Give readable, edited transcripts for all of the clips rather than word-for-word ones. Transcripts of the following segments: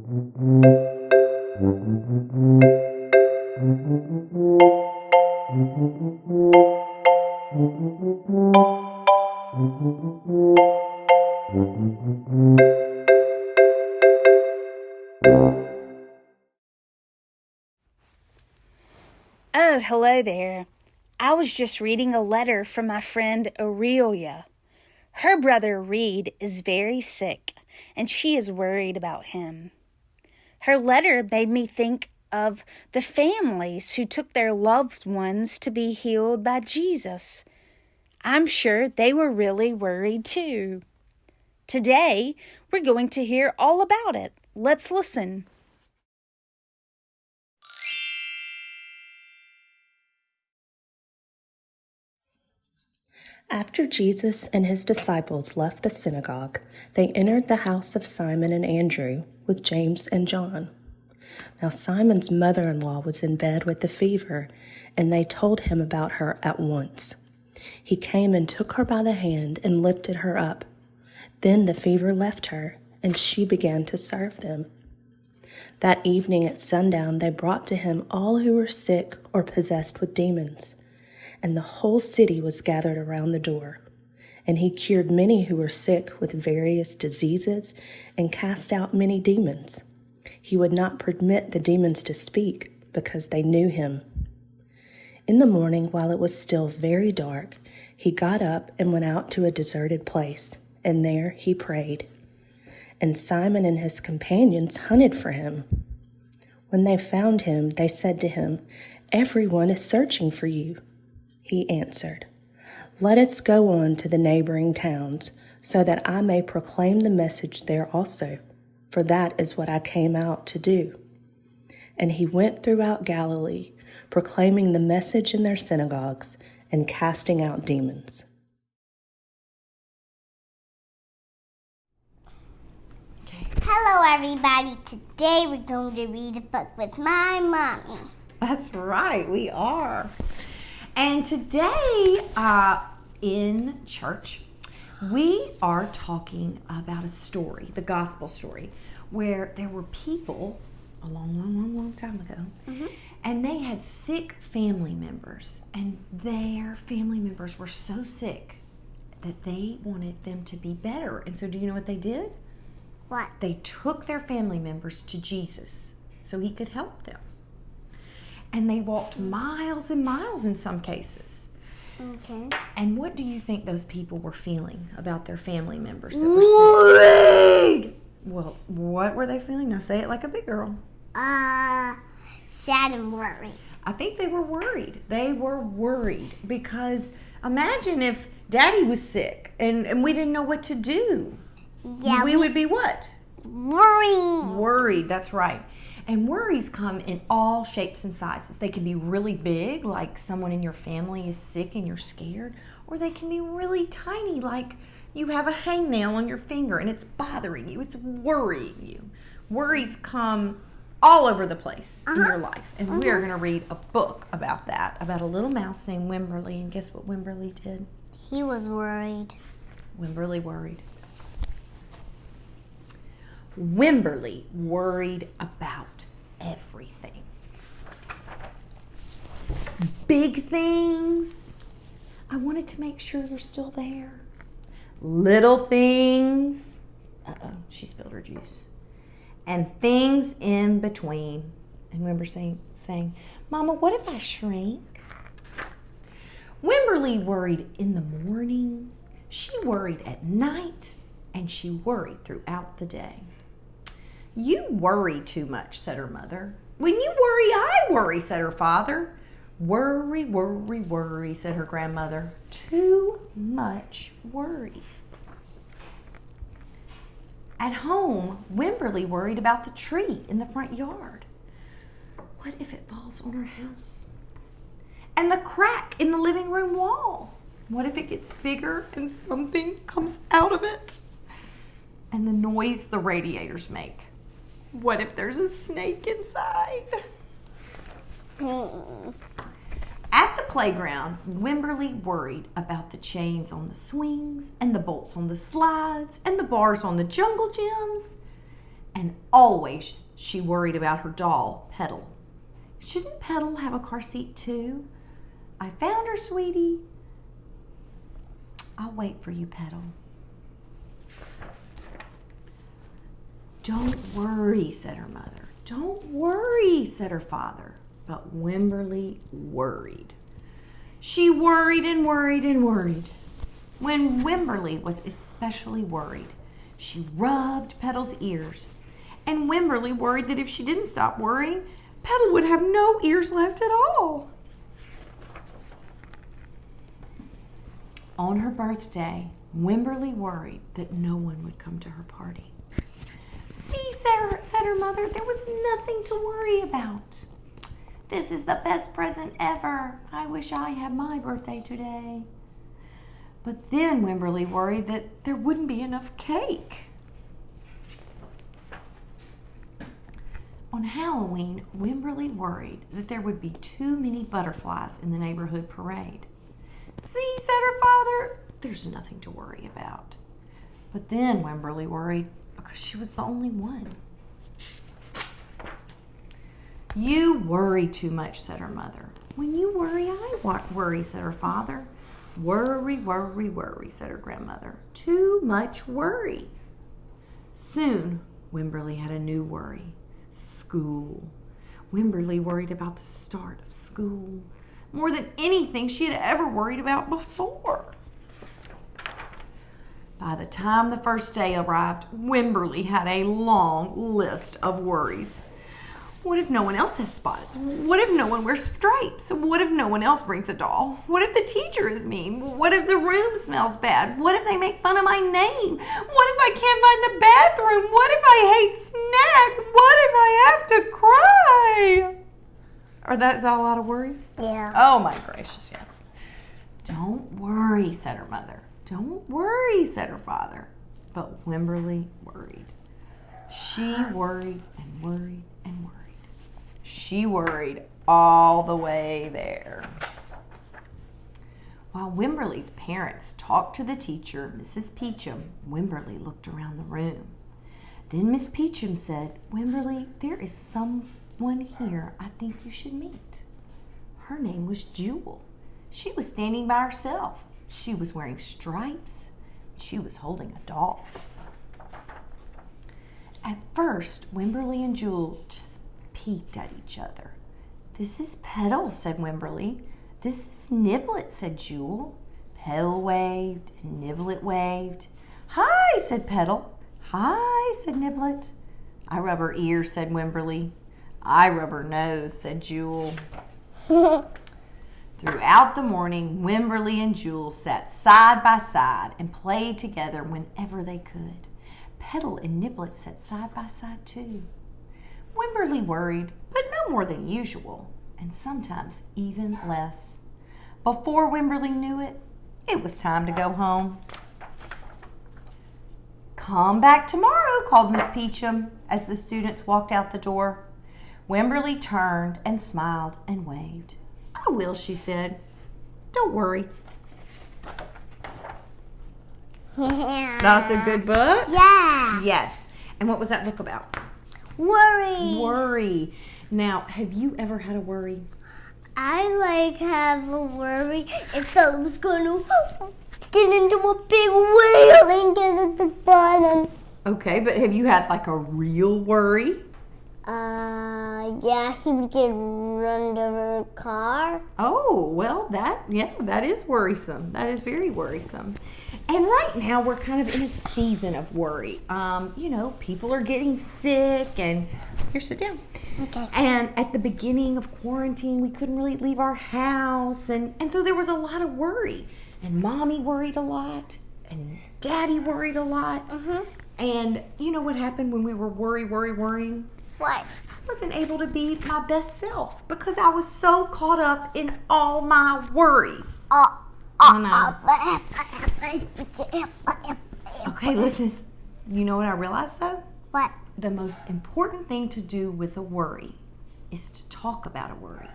Oh, hello there. I was just reading a letter from my friend Aurelia. Her brother Reed is very sick, and she is worried about him. Her letter made me think of the families who took their loved ones to be healed by Jesus. I'm sure they were really worried too. Today, we're going to hear all about it. Let's listen. After Jesus and his disciples left the synagogue, they entered the house of Simon and Andrew with James and John. Now Simon's mother-in-law was in bed with a fever, and they told him about her at once. He came and took her by the hand and lifted her up. Then the fever left her, and she began to serve them. That evening at sundown, they brought to him all who were sick or possessed with demons, and the whole city was gathered around the door. And he cured many who were sick with various diseases and cast out many demons. He would not permit the demons to speak because they knew him. In the morning, while it was still very dark, he got up and went out to a deserted place, and there he prayed. And Simon and his companions hunted for him. When they found him, they said to him, "Everyone is searching for you." He answered, "Let us go on to the neighboring towns, so that I may proclaim the message there also, for that is what I came out to do." And he went throughout Galilee, proclaiming the message in their synagogues and casting out demons. Hello everybody, today we're going to read a book with my mommy. That's right, we are. And today in church, we are talking about a story, the gospel story, where there were people a long time ago, and they had sick family members, and their family members were so sick that they wanted them to be better. And so do you know what they did? What? They took their family members to Jesus so he could help them. And they walked miles and miles in some cases. Okay. And what do you think those people were feeling about their family members that were sick? Worried! Well, what were they feeling? Now say it like a big girl. Sad and worried. I think they were worried. They were worried because imagine if Daddy was sick and we didn't know what to do. Yeah, we would be what? Worried. Worried, that's right. And worries come in all shapes and sizes. They can be really big, like someone in your family is sick and you're scared, or they can be really tiny, like you have a hangnail on your finger and it's bothering you, it's worrying you. Worries come all over the place in your life. And we are going to read a book about that, about a little mouse named Wimberly. And guess what Wimberly did? He was worried. Wimberly worried. Wimberly worried about everything. Big things. I wanted to make sure you're still there. Little things. Uh-oh, she spilled her juice. And things in between. And Wimber saying, "Mama, what if I shrink?" Wimberly worried in the morning. She worried at night. And she worried throughout the day. "You worry too much," said her mother. "When you worry, I worry," said her father. "Worry, worry, worry," said her grandmother. "Too much worry." At home, Wimberly worried about the tree in the front yard. What if it falls on our house? And the crack in the living room wall. What if it gets bigger and something comes out of it? And the noise the radiators make. What if there's a snake inside? At the playground, Wimberly worried about the chains on the swings and the bolts on the slides and the bars on the jungle gyms. And always she worried about her doll, Petal. Shouldn't Petal have a car seat too? I found her, sweetie. I'll wait for you, Petal. Don't worry, said her mother. Don't worry, said her father. But Wimberly worried. She worried and worried and worried. When Wimberly was especially worried, she rubbed Petal's ears. And Wimberly worried that if she didn't stop worrying, Petal would have no ears left at all. On her birthday, Wimberly worried that no one would come to her party. See, said her mother, there was nothing to worry about. This is the best present ever. I wish I had my birthday today. But then Wimberly worried that there wouldn't be enough cake. On Halloween, Wimberly worried that there would be too many butterflies in the neighborhood parade. See, said her father, there's nothing to worry about. But then Wimberly worried because she was the only one. You worry too much, said her mother. When you worry, I worry, said her father. Worry, worry, worry, said her grandmother. Too much worry. Soon, Wimberly had a new worry. School. Wimberly worried about the start of school more than anything she had ever worried about before. By the time the first day arrived, Wimberly had a long list of worries. What if no one else has spots? What if no one wears stripes? What if no one else brings a doll? What if the teacher is mean? What if the room smells bad? What if they make fun of my name? What if I can't find the bathroom? What if I hate snack? What if I have to cry? Is that a lot of worries? Yeah. Oh my gracious, yes. Don't worry, said her mother. Don't worry, said her father. But Wimberly worried. She worried and worried and worried. She worried all the way there. While Wimberly's parents talked to the teacher, Mrs. Peachum, Wimberly looked around the room. Then Miss Peachum said, Wimberly, there is someone here I think you should meet. Her name was Jewel. She was standing by herself. She was wearing stripes. She was holding a doll. At first, Wimberly and Jewel just peeked at each other. This is Petal, said Wimberly. This is Niblet, said Jewel. Petal waved and Niblet waved. Hi, said Petal. Hi, said Niblet. I rub her ears, said Wimberly. I rub her nose, said Jewel. Throughout the morning, Wimberly and Jewel sat side by side and played together whenever they could. Petal and Niblet sat side by side too. Wimberly worried, but no more than usual, and sometimes even less. Before Wimberly knew it, it was time to go home. Come back tomorrow, called Miss Peachum as the students walked out the door. Wimberly turned and smiled and waved. I will, she said. Don't worry. That's a good book? Yeah. Yes. And what was that book about? Worry. Worry. Now, have you ever had a worry? I have a worry if someone's going to get into a big whale and get at the bottom. Okay, but have you had like a real worry? Yeah, he would get run over a car. Oh, well, that is worrisome. That is very worrisome. And right now we're kind of in a season of worry. People are getting sick and here, sit down. Okay. And at the beginning of quarantine, we couldn't really leave our house. And so there was a lot of worry. And Mommy worried a lot. And Daddy worried a lot. Mm-hmm. And you know what happened when we were worrying? What? I wasn't able to be my best self because I was so caught up in all my worries. Okay, listen. You know what I realized though? What? The most important thing to do with a worry is to talk about a worry,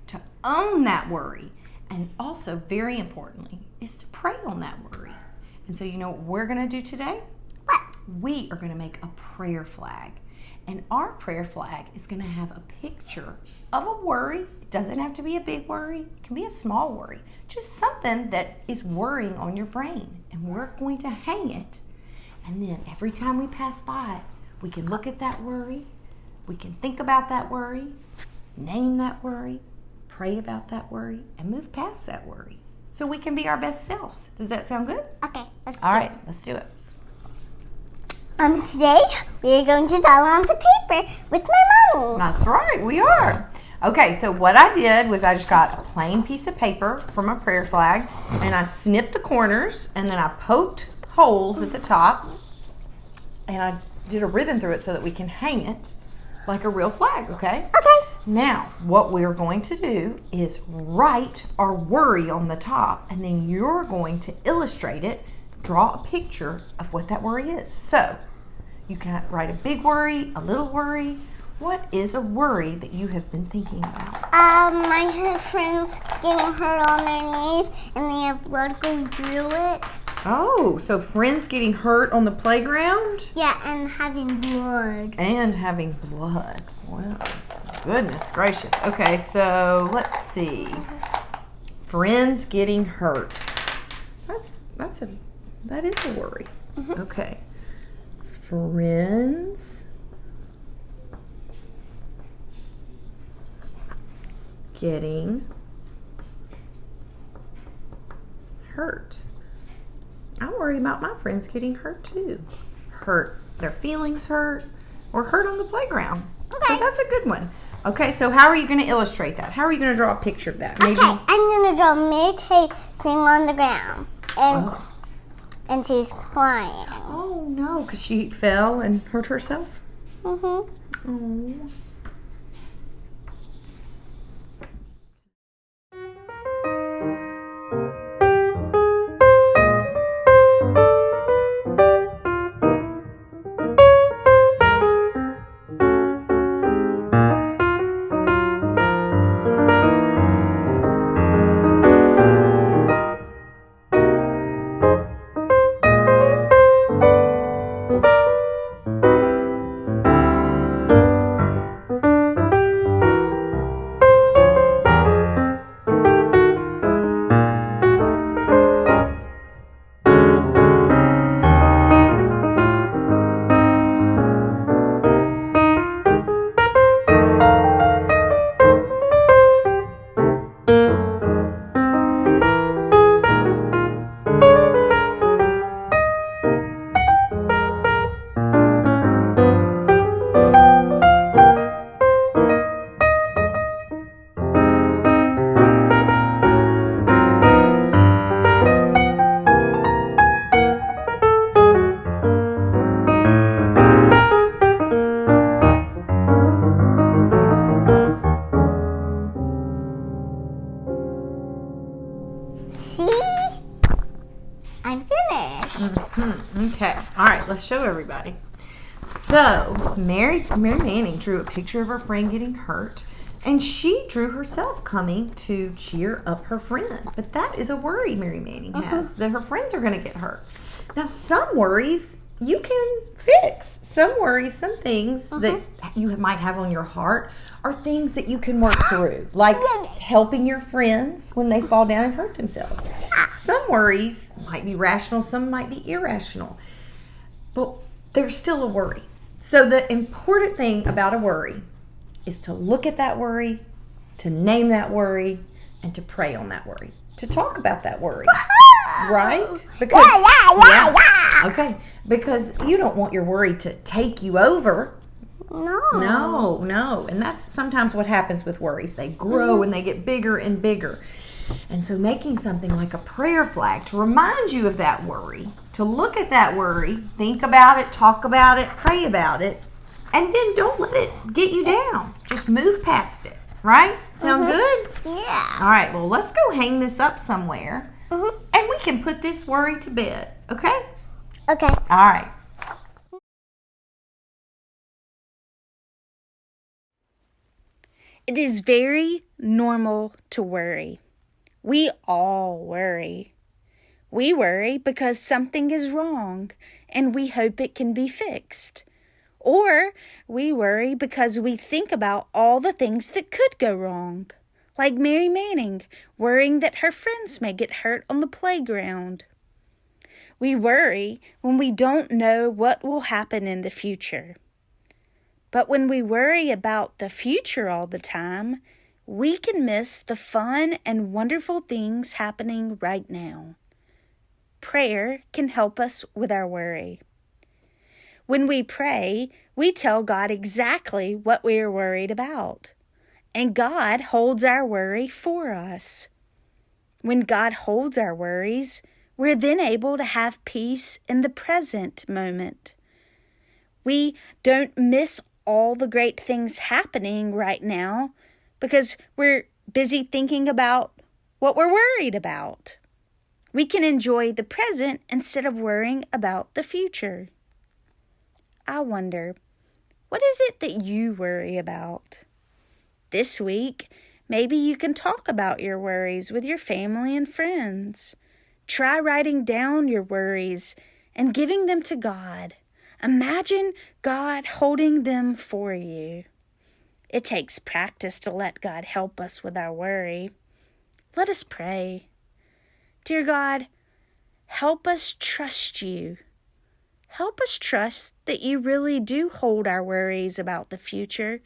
to own that worry, and also, very importantly, is to pray on that worry. And so you know what we're going to do today? What? We are going to make a prayer flag. And our prayer flag is going to have a picture of a worry. It doesn't have to be a big worry. It can be a small worry. Just something that is worrying on your brain. And we're going to hang it. And then every time we pass by it, we can look at that worry. We can think about that worry, name that worry, pray about that worry, and move past that worry. So we can be our best selves. Does that sound good? Okay, let's All right, let's do it. Today we are going to draw on some paper with my mommy. That's right, we are. Okay, so what I did was I just got a plain piece of paper from a prayer flag, and I snipped the corners, and then I poked holes at the top, and I did a ribbon through it so that we can hang it like a real flag, okay? Okay. Now, what we're going to do is write our worry on the top, and then you're going to illustrate it, draw a picture of what that worry is. So, you can write a big worry, a little worry. What is a worry that you have been thinking about? I have friends getting hurt on their knees and they have blood going through it. Oh, so friends getting hurt on the playground? Yeah, and having blood. And having blood. Wow, goodness gracious. Okay, so let's see. Friends getting hurt. That is a worry. Okay. Friends getting hurt. I worry about my friends getting hurt too. Hurt, their feelings hurt, or hurt on the playground. Okay. So that's a good one. Okay, so how are you going to illustrate that? How are you going to draw a picture of that? Maybe. Okay, I'm going to draw Mary Kay sitting on the ground. And she's crying. Oh no, because she fell and hurt herself? Mm-hmm. Oh. See? I'm finished. Okay, all right, let's show everybody. So, Mary Manning drew a picture of her friend getting hurt, and she drew herself coming to cheer up her friend. But that is a worry Mary Manning has, that her friends are going to get hurt. Now, some worries you can fix. Some worries, some things that you might have on your heart are things that you can work through, like helping your friends when they fall down and hurt themselves. Some worries might be rational, some might be irrational, but there's still a worry. So the important thing about a worry is to look at that worry, to name that worry, and to pray on that worry, to talk about that worry. Right? Because okay, because you don't want your worry to take you over. No. And that's sometimes what happens with worries. They grow and they get bigger and bigger. And so making something like a prayer flag to remind you of that worry, to look at that worry, think about it, talk about it, pray about it, and then don't let it get you down. Just move past it. Right? Sound good? Yeah. All right, well, let's go hang this up somewhere. And we can put this worry to bed, okay? Okay. All right. It is very normal to worry. We all worry. We worry because something is wrong and we hope it can be fixed. Or we worry because we think about all the things that could go wrong, like Mary Manning worrying that her friends may get hurt on the playground. We worry when we don't know what will happen in the future. But when we worry about the future all the time, we can miss the fun and wonderful things happening right now. Prayer can help us with our worry. When we pray, we tell God exactly what we are worried about, and God holds our worry for us. When God holds our worries, we're then able to have peace in the present moment. We don't miss all the great things happening right now because we're busy thinking about what we're worried about. We can enjoy the present instead of worrying about the future. I wonder, what is it that you worry about? This week, maybe you can talk about your worries with your family and friends. Try writing down your worries and giving them to God. Imagine God holding them for you. It takes practice to let God help us with our worry. Let us pray. Dear God, help us trust you. Help us trust that you really do hold our worries about the future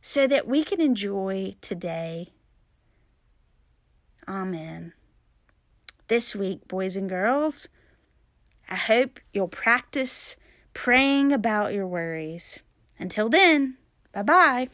so that we can enjoy today. Amen. This week, boys and girls, I hope you'll practice praying about your worries. Until then, bye-bye.